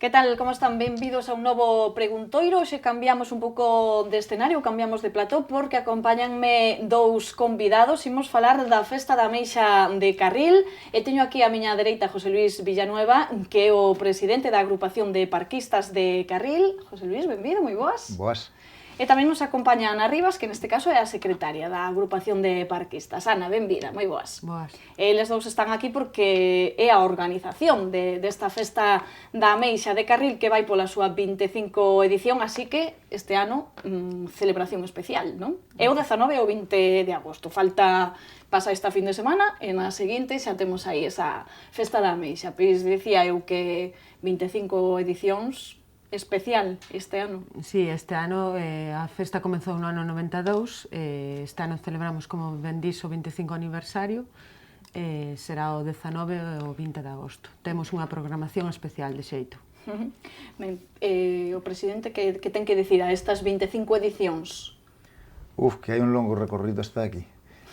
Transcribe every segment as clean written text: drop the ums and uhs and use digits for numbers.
Que tal, como están? Benvidos a un novo preguntoiro. Hoxe cambiamos un pouco de escenario, cambiamos de plató, porque acompáñanme dous convidados. Imos falar da Festa da Ameixa de Carril, e teño aquí a miña dereita José Luis Villanueva, que é o presidente da agrupación de parquistas de Carril. José Luis, benvido, moi boas. Boas. E tamén nos acompaña Ana Rivas, que neste caso é a secretaria da agrupación de parquistas. Ana, benvida, moi boas. Boas. Eles dous están aquí porque é a organización desta Festa da Ameixa de Carril, que vai pola súa 25 edición, así que este ano celebración especial, non? É o 19 e o 20 de agosto. Pasa esta fin de semana e na seguinte xa temos aí esa Festa da Ameixa. Pois dicía eu que 25 edicións especial este ano. Sí, este ano a festa comezou no ano 92, este ano celebramos, como ben dixo, o 25 aniversario, será o 19 e o 20 de agosto. Temos unha programación especial de xeito. Ben, o presidente que ten que dicir a estas 25 edicións? Que hai un longo recorrido hasta aquí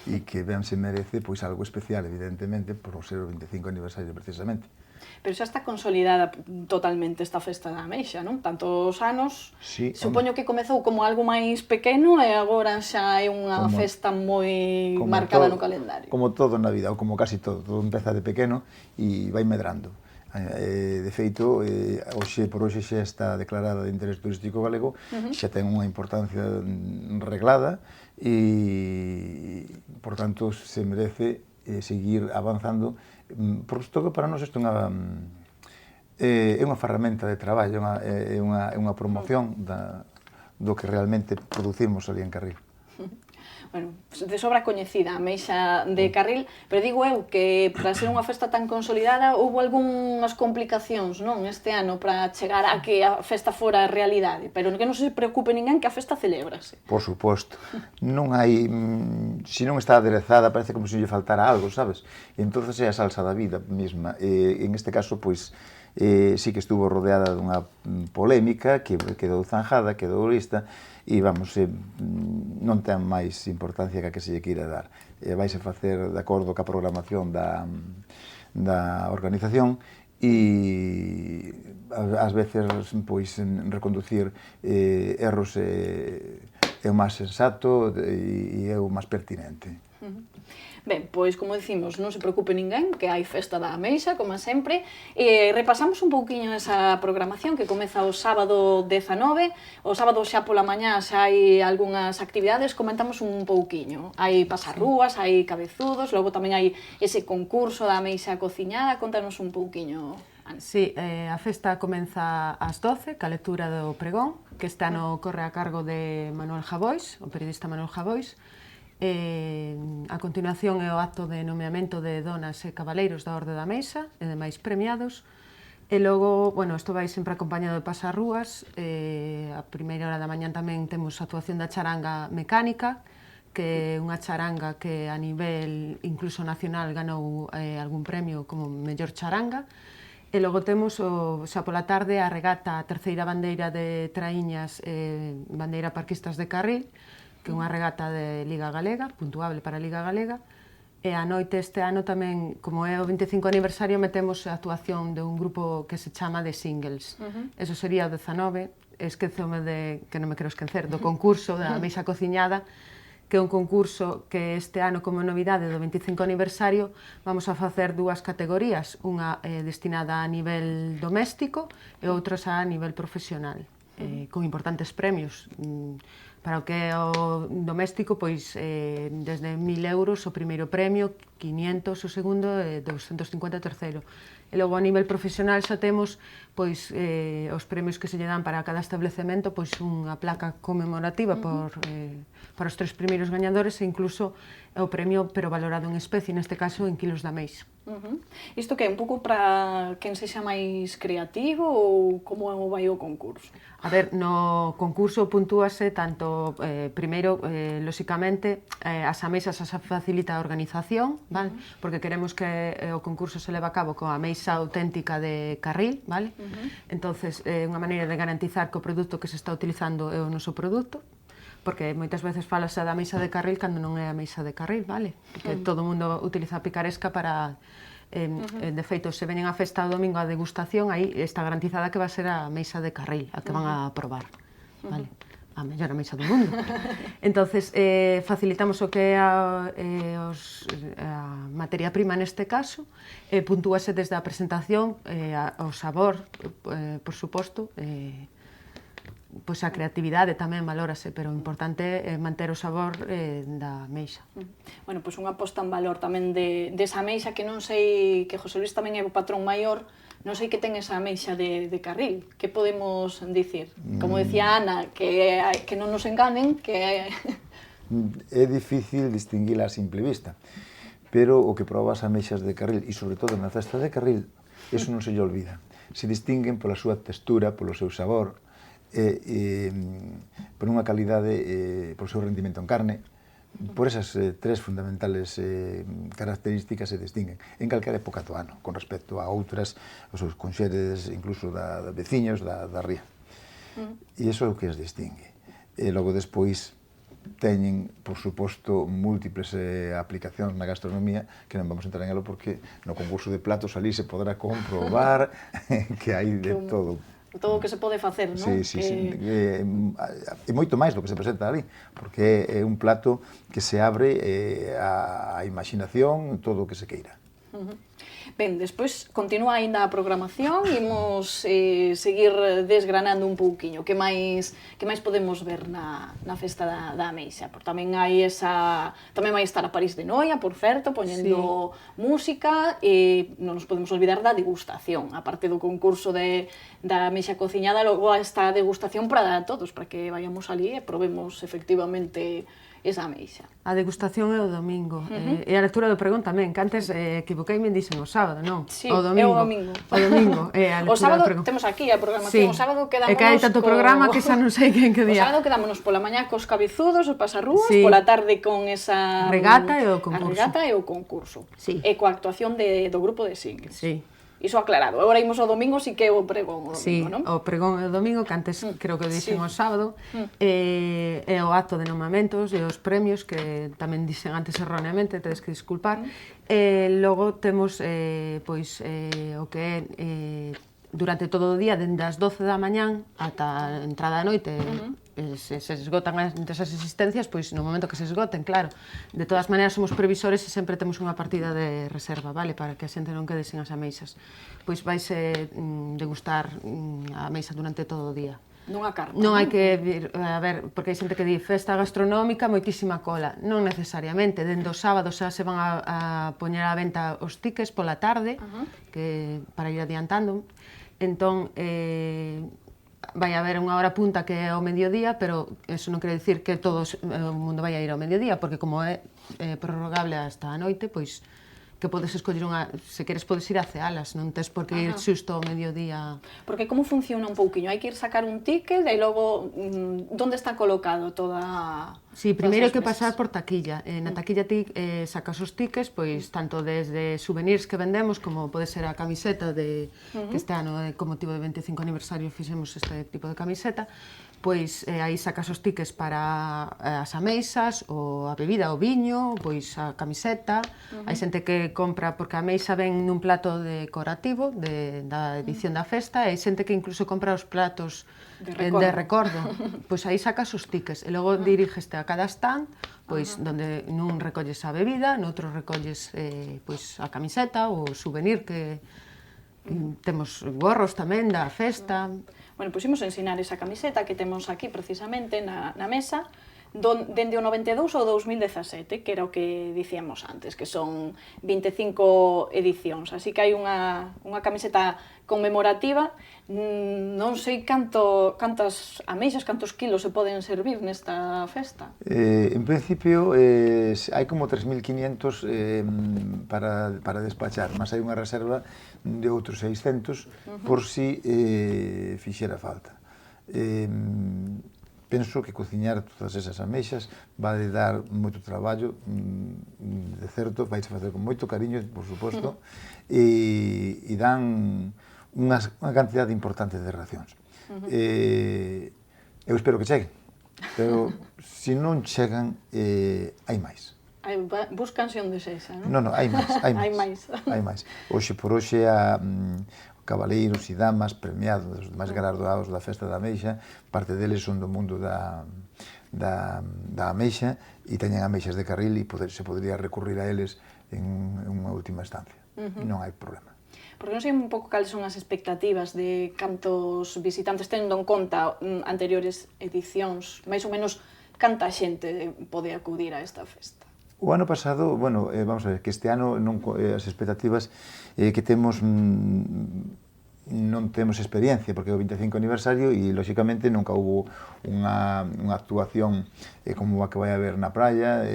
e que ben se merece pois algo especial, evidentemente, por ser o 25 aniversario precisamente. Pero xa está consolidada totalmente esta Festa da Ameixa, non? Tantos anos, Sí, supoño que comezou como algo máis pequeno e agora xa é unha festa moi marcada no calendario. Como todo na vida, ou como casi todo empeza de pequeno e vai medrando. De feito, hoxe por hoxe xa está declarada de interés turístico galego, xa ten unha importancia reglada e, por tanto, se merece seguir avanzando, por todo para nós isto é unha ferramenta de traballo, é unha promoción do que realmente producimos ali en Carril. Bueno, de sobra coñecida a Ameixa de Carril, pero digo eu que para ser unha festa tan consolidada houve algunhas complicacións, non, este ano para chegar a que a festa fora a realidade, pero que non se preocupe ninguén que a festa celébrase. Por suposto. Non hai, se non está aderezada, parece como se lle faltara algo, sabes? E entonces é a salsa da vida mesma. En este caso, pois, sí que estuvo rodeada dunha polémica que quedou zanjada, quedou lista, e vamos, non ten máis importancia que a que se lle queira dar. Vaise facer de acordo ca programación da organización e ás veces pois reconducir erros é o máis sensato e é o máis pertinente. Ben, pois, como dicimos, non se preocupe ninguén, que hai Festa da Ameixa, como sempre, e repasamos un pouquiño esa programación que comeza o sábado 19, o sábado xa pola mañá xa hai algunhas actividades, comentamos un pouquiño. Hai pasarrúas, hai cabezudos, logo tamén hai ese concurso da Ameixa cociñada, contanos un pouquiño. Sí, a festa comeza ás 12, ca lectura do pregón, que este ano corre a cargo de Manuel Javois, o periodista Manuel Javois. A continuación é o acto de nomeamento de donas e cabaleiros da Orde da Ameixa e demais premiados, e logo, bueno, isto vai sempre acompañado de pasarrúas. A primeira hora da mañán tamén temos a actuación da charanga mecánica, que é unha charanga que a nivel incluso nacional ganou algún premio como mellor charanga. E logo temos, xa pola tarde, a regata, a terceira bandeira de traíñas, bandeira parquistas de Carril, que é unha regata de Liga Galega, puntuable para a Liga Galega, e a noite este ano tamén, como é o 25 aniversario, metemos a actuación de un grupo que se chama The Singles. Eso sería o 19, esquecome que non me quero esquecer, do concurso da Ameixa cociñada, que é un concurso que este ano, como novidade do 25 aniversario, vamos a facer dúas categorías, unha destinada a nivel doméstico e outras a nivel profesional, con importantes premios. Para o que é o doméstico, pois, desde 1.000 euros o primeiro premio, 500 o segundo e 250 o terceiro. E logo a nivel profesional xa temos pois os premios que se lle dan para cada establecemento, pois unha placa conmemorativa para os 3 primeiros gañadores e incluso o premio pero valorado en especie, neste caso en kilos de ameixa. Isto que é un pouco para quen sexa máis creativo ou como vai o concurso? A ver, no concurso puntúase tanto, primeiro, lóxicamente, as ameixas as facilita a organización, vale? Porque queremos que o concurso se leve a cabo coa ameixa auténtica de Carril, vale? Entonces, é unha maneira de garantizar que o produto que se está utilizando é o noso produto, porque moitas veces falase da ameixa de Carril cando non é a ameixa de Carril, vale? Porque todo o mundo utiliza a picaresca para De feito, se veñen a festa o domingo a degustación, aí está garantizada que va a ser a ameixa de Carril, a que van a probar. Vale? A mellor ameixa do mundo. Entonces, facilitamos o que é a materia prima neste caso, puntúase desde a presentación, o sabor, por suposto, pois a creatividade tamén valórase, pero o importante é manter o sabor da ameixa. Bueno, pois unha posta en valor tamén desa ameixa que non sei, que José Luis tamén é o patrón maior, non sei que ten esa ameixa de Carril. Que podemos dicir? Como decía Ana, que non nos enganen, que... É difícil distinguila a simple vista, pero o que proba as ameixas de Carril, e sobre todo na festa de Carril, eso non se lle olvida. Se distinguen pola súa textura, polo seu sabor, por unha calidade, polo seu rendimento en carne, por esas tres fundamentales características se distinguen en calquera época do ano, con respecto a outras, os seus conxeres, incluso da veciños da ría. E iso é o que as distingue. E logo despois teñen, por suposto, múltiples aplicacións na gastronomía que non vamos entrar en elo porque no concurso de platos ali se podrá comprobar que hai de todo. Todo o que se pode facer, non? Sí. E moito máis do que se presenta ali, porque é un plato que se abre á imaginación, todo o que se queira. Ben, despois continúa aínda a programación, imos seguir desgranando un pouquiño que máis podemos ver na festa da ameixa, porque tamén hai tamén vai estar a París de Noia, por certo, poñendo música, e non nos podemos olvidar da degustación, aparte do concurso da ameixa cociñada, logo esta degustación para todos, para que vayamos ali e probemos efectivamente esa ameixa. A degustación é o domingo, e a lectura do pregón tamén, que antes equivoqueime e dixen o sábado, non? Sí, é o domingo. O domingo, é a lectura do pregón. O sábado temos aquí a programación, o sábado quedámonos... É que hai tanto programa que xa non sei quen que día. O sábado quedámonos pola mañá cos cabezudos, os pasarrúas, pola tarde con esa... regata e o concurso. A regata e o concurso. E coa actuación do grupo de singles. Sí. Iso aclarado. Agora imos ao domingo, si que é o pregón o domingo, non? Sí, o pregón é o domingo, que antes creo que dixen o sábado, é o acto de nomamentos e os premios, que tamén dixen antes erróneamente, tedes que disculpar. Logo temos o que é durante todo o día, dende as 12 da mañán ata a entrada da noite, se esgotan esas existencias, pois no momento que se esgoten, claro. De todas maneiras, somos previsores e sempre temos unha partida de reserva, vale? Para que a xente non quede sen as ameixas. Pois vaise degustar a ameixa durante todo o día. Nunha carta. Non hai que vir, a ver, porque hai xente que di festa gastronómica, moitísima cola. Non necesariamente, dende o sábado xa se van a poñer á venta os tickets pola tarde, que para ir adiantando. Entón, vai haber unha hora punta que é ao mediodía, pero eso non quere dicir que todo o mundo vai a ir ao mediodía, porque como é prorrogable hasta a noite, pois que podes escoller se queres podes ir a cealas, non tes por que ir xusto ao mediodía. Porque como funciona un pouquiño? Hai que ir sacar un ticket e logo onde está colocado toda... Sí, primeiro hai que pasar por taquilla. Na taquilla ti sacas os tickets, pois tanto desde souvenirs que vendemos, como pode ser a camiseta que este ano, con motivo do 25 aniversario, fixemos este tipo de camiseta, pois aí sacas os tickets para as ameixas, ou a bebida, o viño, pois a camiseta. Hai xente que compra, porque a ameixa ven nun plato decorativo da edición da festa, e hai xente que incluso compra os platos de recordo. Pois aí sacas os tickets, e logo dirígeste a cada stand, pois donde nun recolles a bebida, noutro recolles pois a camiseta, o souvenir que temos gorros tamén da festa. Bueno, pois imos ensinar esa camiseta que temos aquí precisamente na mesa, dende o 92 ao 2017, que era o que dicíamos antes, que son 25 edicións. Así que hai unha camiseta conmemorativa. Non sei cantas ameixas, cantos kilos se poden servir nesta festa. En principio, hai como 3.500 para despachar, mas hai unha reserva de outros 600 por si fixera falta. Penso que cociñar todas esas ameixas vai dar moito traballo, de certo, vai se facer con moito cariño, por suposto, e dan unha cantidade importante de racións. Eu espero que cheguen, pero se non chegan, hai máis. Búscanse onde sexa, non? Non, hai máis, hai Hai máis. máis. Hai máis. Hoxe por hoxe cabaleiros e damas premiados, os máis galardoados da Festa da Ameixa, parte deles son do mundo da ameixa e teñen ameixas de carril e se podría recurrir a eles en unha última instancia. Non hai problema. Porque non sei un pouco cales son as expectativas de cantos visitantes, tendo en conta anteriores edicións, máis ou menos canta xente pode acudir a esta festa? O ano pasado, bueno, vamos a ver, que este ano as expectativas que temos non temos experiencia, porque é o 25 aniversario e, lóxicamente, nunca houve unha actuación como a que vai haber na praia,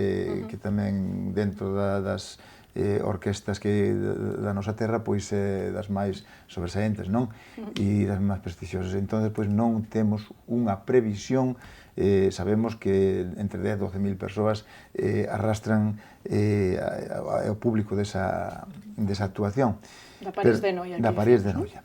que tamén dentro das orquestas da nosa terra, pois das máis sobresaentes, non? E das máis prestixiosas. Entón, pois non temos unha previsión. Sabemos que entre 10 e 12.000 persoas arrastran o público desa actuación. Da París de Noia. Da París de Noia.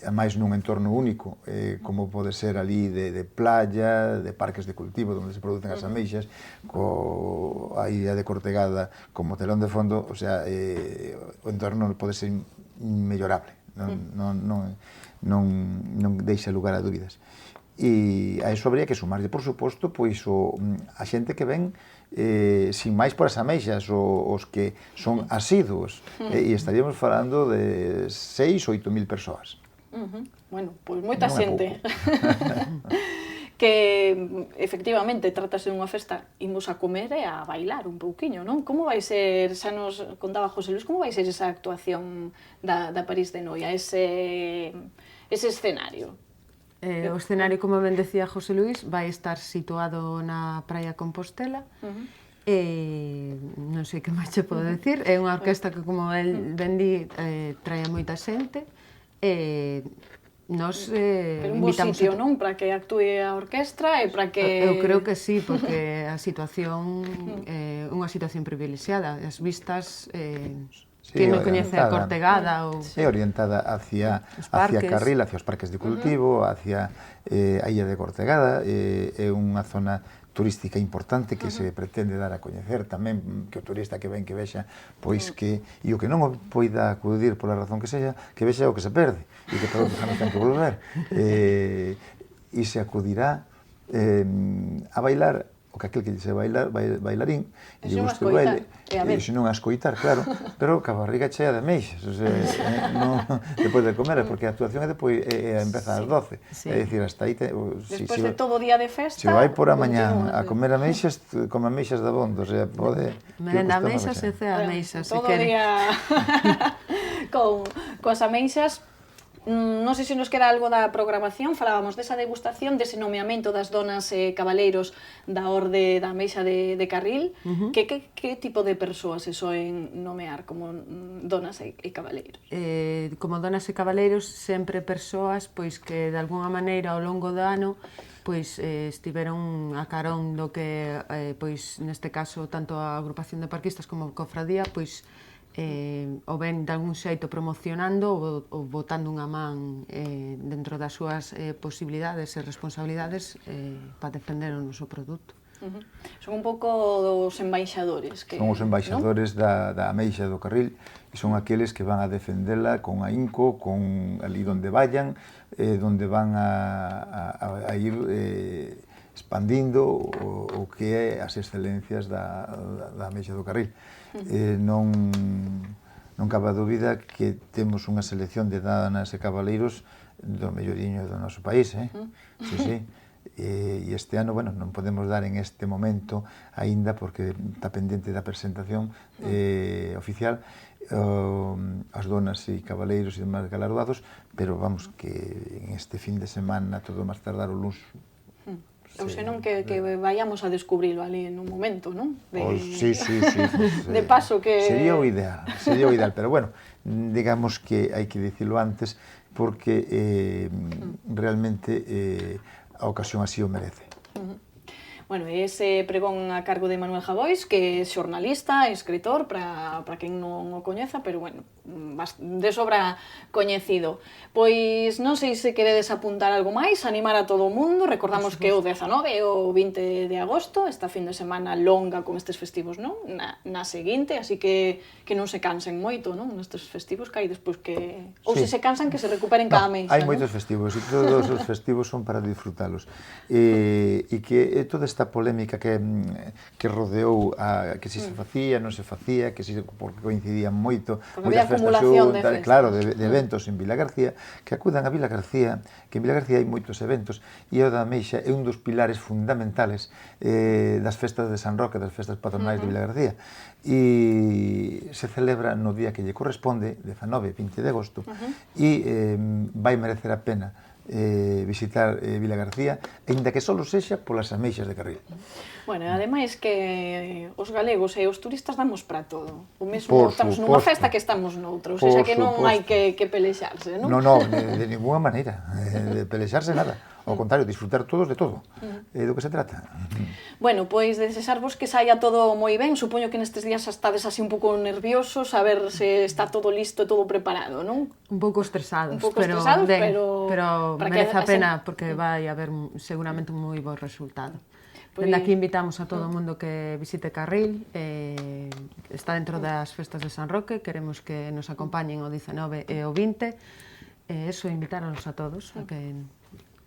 A máis nun entorno único, como pode ser ali de playa, de parques de cultivo, onde se producen as ameixas, a illa de Cortegada como telón de fondo, o sea, o entorno pode ser mellorable, non deixa lugar a dúbidas. E a iso habría que sumarlle, por suposto, pois a xente que ven sin máis por as ameixas, os que son asiduos, e estaríamos falando de 6 ou 8.000 persoas. Bueno, pois moita xente. Que, efectivamente, trátase dunha festa, imos a comer e a bailar un pouquiño, non? Como vai ser, xa nos contaba José Luis, como vai ser esa actuación da París de Noia, ese escenario? O escenario, como ben decía José Luis, vai estar situado na Praia Compostela. Non sei que máis che podo decir. É unha orquesta que, como ben di, trae moita xente. Nos pero un bo sitio, non? Para que actúe a orquestra e para que... Eu creo que sí, porque a situación é unha situación privilexiada. As vistas... que non coñece a Cortegada ou... É orientada hacia Carril, hacia os parques de cultivo, hacia a illa de Cortegada. É unha zona turística importante que se pretende dar a coñecer tamén, que o turista que ven que vexa, pois que, e o que non poida acudir pola razón que sexa, que vexa o que se perde, e que todo xa non ten que volver. E se acudirá a bailar o que aquel que se bailarín, e lle guste o baile, e se non a escoitar, claro, pero ca barriga chea de ameixas, depois de comer, porque a actuación empeza ás 12, é dicir, hasta aí... Despois de todo o día de festa... Se vai por a mañán a comer ameixas, come ameixas da bondo, o sea, pode... Merenda ameixas e cea ameixas, se Todo o quere. día coas ameixas. Non sei se nos queda algo da programación, falábamos desa degustación, dese nomeamento das donas e cabaleiros da Orde da Ameixa de Carril. Que tipo de persoas se soen nomear como donas e cabaleiros? Como donas e cabaleiros, sempre persoas pois que de alguna maneira ao longo do ano pois estiveron a carón do que, pois neste caso, tanto a agrupación de parquistas como a cofradía, pois ou ben de algún xeito promocionando ou botando unha man dentro das súas posibilidades e responsabilidades para defender o noso produto. Son un pouco os embaixadores. Son os embaixadores da Ameixa do Carril e son aqueles que van a defendela con ahínco, con ali donde vayan, donde van a ir expandindo o que é as excelencias da Ameixa do Carril. Non cabe dúbida que temos unha selección de damas e cabaleiros do melloriño do noso país, sí. E este ano, bueno, non podemos dar en este momento aínda porque está pendente da presentación oficial as donas e cabaleiros e demais galardoados, pero vamos que en este fin de semana, todo máis tardar o luns. Ou senón que vayamos a descubrilo ali en un momento, non? Sí. De paso que... Sería o ideal, pero bueno, digamos que hai que dicilo antes porque realmente a ocasión así o merece. Bueno, ese pregón a cargo de Manuel Javois, que é xornalista, escritor, para quen non o coñeza, pero bueno, de sobra coñecido. Pois non sei se queredes apuntar algo máis, animar a todo o mundo, recordamos que o 19 e o 20 de agosto, esta fin de semana longa con estes festivos, non? Na seguinte, así que non se cansen moito, non? Nestes festivos que hai despois que... Ou se se cansan, que se recuperen cada mês. Hai moitos festivos, e todos os festivos son para disfrutalos. E que toda esta polémica que rodeou a que si se facía, non se facía, que si porque coincidían moito, moitas festas xuntas, claro, de eventos en Vila García, que acudan a Vila García, que en Vila García hai moitos eventos, e o da Ameixa é un dos pilares fundamentales das festas de San Roque, das festas patronais de Vila García, e se celebra no día que lle corresponde, 19 e 20 de agosto, e vai merecer a pena visitar Vila García, aínda que só sexa polas ameixas de Carril. Bueno, ademais que os galegos e os turistas damos para todo. O mesmo estamos nunha festa que estamos noutra, ou seja que non hai que pelexarse, non? Non, de ninguna maneira, de pelexarse nada. Ao contrario, disfrutar todos de todo. É do que se trata. Bueno, pois desexarvos que saia todo moi ben. Supoño que nestes días estades así un pouco nerviosos, a ver se está todo listo, todo preparado, non? Un pouco estresados, pero merece a pena porque vai haber seguramente un moi bo resultado. Dende aquí invitamos a todo o mundo que visite Carril, está dentro das festas de San Roque, queremos que nos acompañen o 19 e o 20, e iso invitarnos a todos a que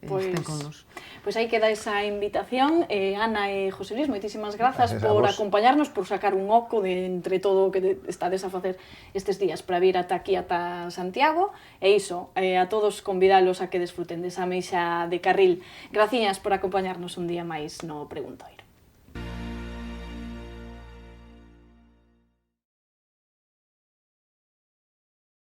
estén con nos. Pois aí queda esa invitación. Ana e José Luis, moitísimas grazas por acompañarnos, por sacar un oco de entre todo o que estades a facer estes días para vir ata aquí, ata Santiago. E iso, a todos convidalos a que desfruten desa ameixa de Carril. Graciñas por acompañarnos un día máis no Preguntoi.